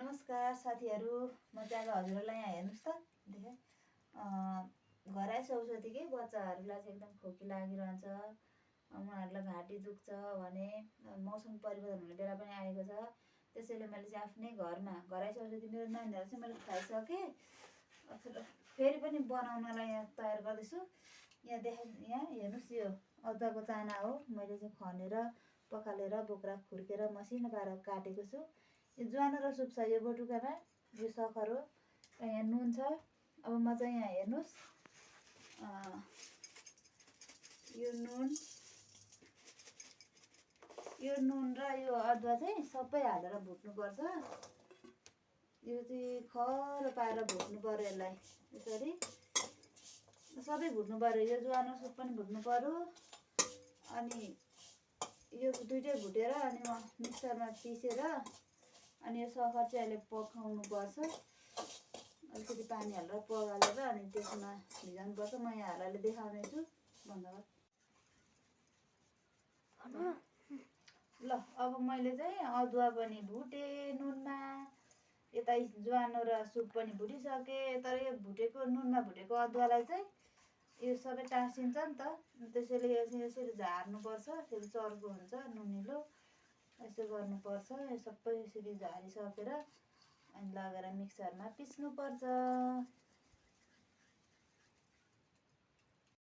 नमस्कार साथीहरू, म चाहिँ आज हजुरहरूलाई यहाँ हेर्नुहोस् त देखेँ घरायसी औषधिकै बच्चाहरूलाई चाहिँ एकदम खोकी लागिरहन्छ, उनीहरूलाई घाँटी दुख्छ भने मौसम परिवर्तन हुने बेला पनि आएको छ। त्यसैले मैले चाहिँ आफ्नै घरमा घरायसी औषधि मेरो नानीहरूलाई चाहिँ मैले खुवाइसकेँ। फेरि पनि बनाउनलाई यहाँ तयार गर्दैछु। यहाँ हेर्नुहोस्, यो अदुवाको चाना हो। मैले चाहिँ खनेर पखालेर बोक्रा खुर्केर मसिनो पारेर काटेको छु। यो ज्वानो र सुप छ यो बटुकामा, यो सखर हो। यहाँ नुन छ। अब म चाहिँ यहाँ हेर्नुहोस्, यो नुन र यो अदुवा चाहिँ सबै हालेर भुट्नुपर्छ। यो चाहिँ खरो पारेर भुट्नु पर्यो। यसलाई यसरी सबै भुट्नु पर्यो। यो ज्वानो सुप पनि भुट्नु पर्यो। अनि यो दुइटै भुटेर अनि म मिक्सरमा पिसेर अनि यो सखर चाहिँ अहिले पकाउनु पर्छ। अलिकति पानी हालेर पगालेर अनि त्यसमा भिजाउनु पर्छ। म यहाँहरूलाई देखाउने छु। धन्यवाद। ल, अब मैले चाहिँ अदुवा पनि भुटेँ नुनमा, यता ज्वानो र सुप पनि भुटिसकेँ। तर यो भुटेको नुनमा भुटेको अदुवालाई चाहिँ यो सबै टाँसिन्छ नि त, त्यसैले यसरी झार्नुपर्छ। फेरि चर्को हुन्छ नुनिलो, यसो गर्नुपर्छ। यो सबै यसरी झारिसकेर अनि लगेर मिक्सरमा पिस्नुपर्छ।